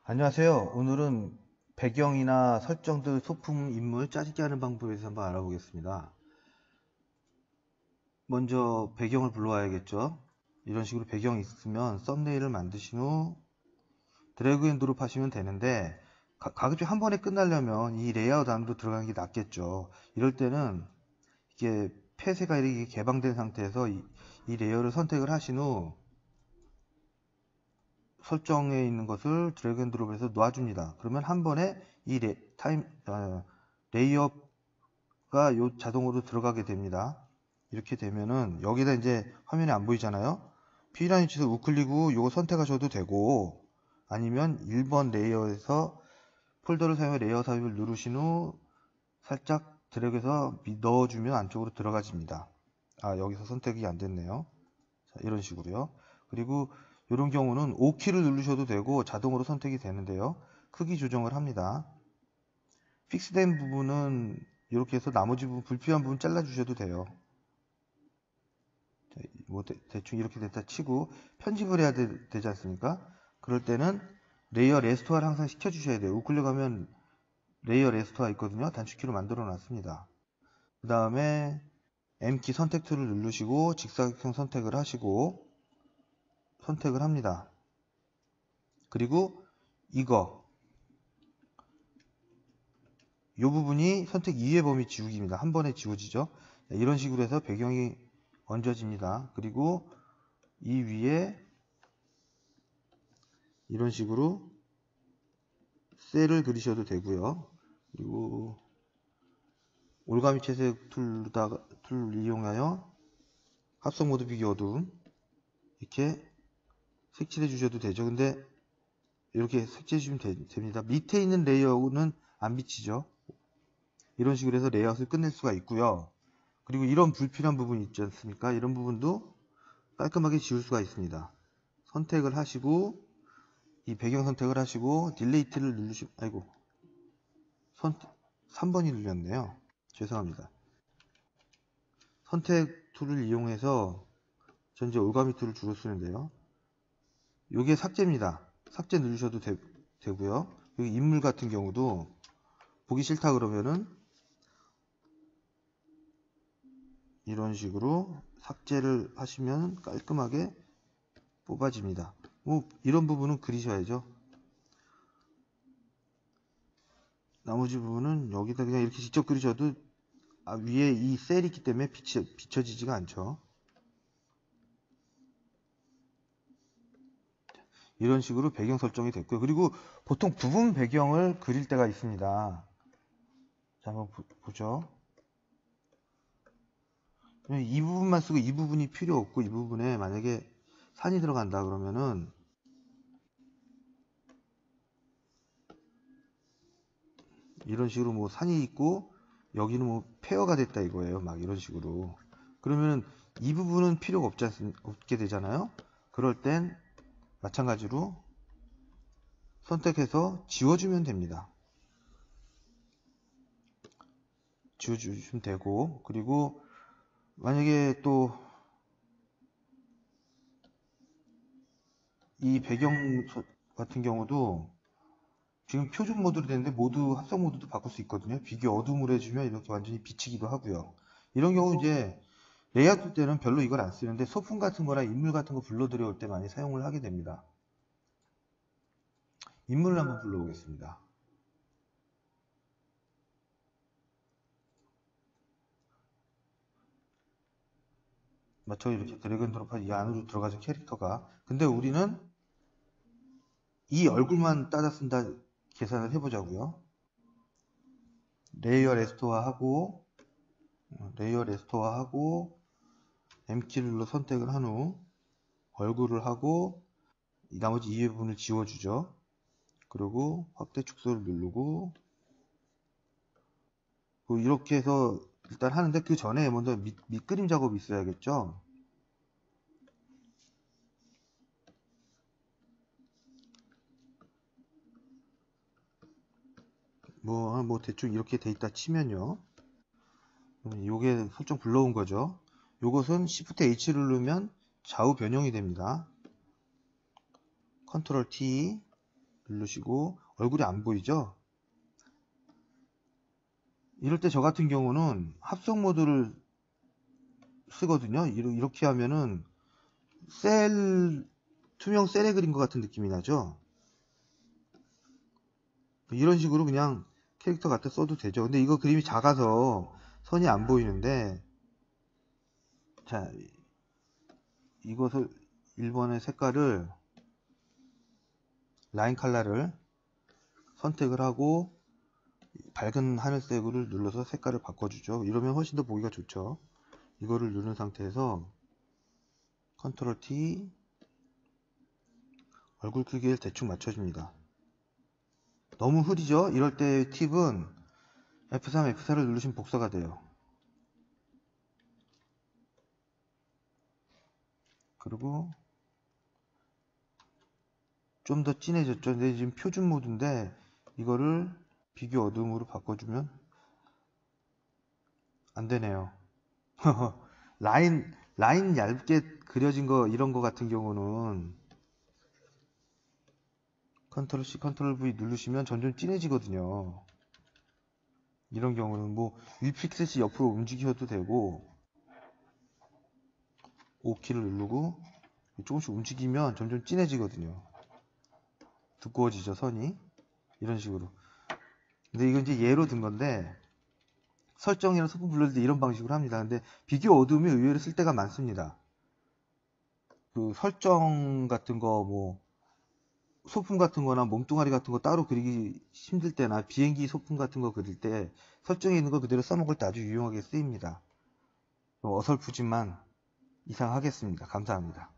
안녕하세요. 오늘은 배경이나 설정들, 소품, 인물 짜집기 하는 방법에 대해서 한번 알아보겠습니다. 먼저 배경을 불러와야겠죠. 이런 식으로 배경이 있으면 썸네일을 만드신 후 드래그 앤 드롭 하시면 되는데, 가급적 한 번에 끝나려면 이 레이아웃 안으로 들어가는 게 낫겠죠. 이럴 때는 이게 폐쇄가 이렇게 개방된 상태에서 이 레이어를 선택을 하신 후 설정에 있는 것을 드래그 앤 드롭해서 놔줍니다. 그러면 한 번에 이 레이어가 자동으로 들어가게 됩니다. 이렇게 되면은 여기다 이제 화면에 안 보이잖아요. P라는 위치에서 우클릭 후 이거 선택하셔도 되고, 아니면 1번 레이어에서 폴더를 사용해 레이어 삽입을 누르신 후 살짝 드래그해서 넣어주면 안쪽으로 들어가집니다. 여기서 선택이 안 됐네요. 자, 이런 식으로요. 그리고 이런 경우는 O키를 누르셔도 되고 자동으로 선택이 되는데요. 크기 조정을 합니다. 픽스된 부분은 이렇게 해서 나머지 부분, 불필요한 부분 잘라주셔도 돼요. 자, 뭐 대충 이렇게 됐다 치고 편집을 해야 되지 않습니까? 그럴 때는 레이어 레스토어를 항상 시켜주셔야 돼요. 우클릭하면 레이어 레스토어 있거든요. 단축키로 만들어 놨습니다. 그 다음에 M키 선택 툴을 누르시고 직사각형 선택을 하시고 선택을 합니다. 그리고 이거 이 부분이 선택 이외의 범위 지우기입니다. 한 번에 지워지죠. 이런 식으로 해서 배경이 얹어집니다. 그리고 이 위에 이런 식으로 셀을 그리셔도 되고요. 그리고 올가미 채색 툴 이용하여 합성 모드 비교 어두움 이렇게 색칠해 주셔도 되죠. 근데 이렇게 색칠해 주시면 됩니다. 밑에 있는 레이어는 안 비치죠. 이런 식으로 해서 레이아웃을 끝낼 수가 있고요. 그리고 이런 불필요한 부분이 있지 않습니까? 이런 부분도 깔끔하게 지울 수가 있습니다. 선택을 하시고 이 배경 선택을 하시고 딜레이트를 누르시면 3번이 눌렸네요. 죄송합니다. 선택 툴을 이용해서 전체 올가미 툴을 주로 쓰는데요. 이게 삭제입니다. 삭제 누르셔도 되고요. 여기 인물 같은 경우도 보기 싫다 그러면은 이런 식으로 삭제를 하시면 깔끔하게 뽑아집니다. 뭐 이런 부분은 그리셔야죠. 나머지 부분은 여기다 그냥 이렇게 직접 그리셔도 위에 이 셀이 있기 때문에 비춰지지가 않죠. 이런 식으로 배경 설정이 됐고요. 그리고 보통 부분 배경을 그릴 때가 있습니다. 자, 한번 보죠. 이 부분만 쓰고 이 부분이 필요 없고 이 부분에 만약에 산이 들어간다 그러면은 이런 식으로 뭐 산이 있고 여기는 뭐 페어가 됐다 이거예요. 막 이런 식으로. 그러면 이 부분은 필요가 없게 되잖아요. 그럴 땐 마찬가지로 선택해서 지워주면 됩니다. 지워주시면 되고, 그리고 만약에 또 이 배경 같은 경우도 지금 표준 모드로 되는데 모두 합성 모드도 바꿀 수 있거든요. 비교 어둠으로 해주면 이렇게 완전히 비치기도 하고요. 이런 경우 이제 레이아웃 때는 별로 이걸 안 쓰는데 소품 같은 거나 인물 같은 거 불러 들여올 때 많이 사용을 하게 됩니다. 인물을 한번 불러오겠습니다. 마쳐 이렇게 드래그 앤 드롭 이 안으로 들어가죠, 캐릭터가. 근데 우리는 이 얼굴만 따라 쓴다 계산을 해보자고요. 레이어 레스토어 하고 M키를 눌러 선택을 한 후 얼굴을 하고 나머지 이 부분을 지워주죠. 그리고 확대 축소를 누르고 이렇게 해서 일단 하는데 그 전에 먼저 밑그림 작업이 있어야겠죠. 뭐 대충 이렇게 돼 있다 치면요. 요게 설정 불러온 거죠. 요것은 Shift H를 누르면 좌우 변형이 됩니다. 컨트롤 T 누르시고 얼굴이 안 보이죠? 이럴 때 저 같은 경우는 합성 모드를 쓰거든요. 이렇게 하면은 투명 셀에 그린 것 같은 느낌이 나죠? 이런 식으로 그냥 캐릭터 갖다 써도 되죠. 근데 이거 그림이 작아서 선이 안 보이는데, 자, 이것을 1번의 색깔을, 라인 컬러를 선택을 하고 밝은 하늘색으로 눌러서 색깔을 바꿔주죠. 이러면 훨씬 더 보기가 좋죠. 이거를 누른 상태에서 컨트롤 T, 얼굴 크기를 대충 맞춰줍니다. 너무 흐리죠? 이럴 때 팁은 F3, F4를 누르시면 복사가 돼요. 그리고 좀 더 진해졌죠. 근데 지금 표준 모드인데 이거를 비교 어둠으로 바꿔주면 안 되네요. 라인 얇게 그려진 거, 이런 거 같은 경우는 컨트롤 C, 컨트롤 V 누르시면 점점 진해지거든요. 이런 경우는 뭐 1픽셀씩 옆으로 움직여도 되고, O키를 누르고 조금씩 움직이면 점점 진해지거든요. 두꺼워지죠, 선이. 이런 식으로. 근데 이건 이제 예로 든 건데, 설정이나 소품 불러줄 때 이런 방식으로 합니다. 근데 비교 어둠이 의외로 쓸 때가 많습니다. 그 설정 같은 거, 뭐 소품 같은 거나 몸뚱아리 같은 거 따로 그리기 힘들 때나 비행기 소품 같은 거 그릴 때 설정에 있는 거 그대로 써먹을 때 아주 유용하게 쓰입니다. 어설프지만 이상하겠습니다. 감사합니다.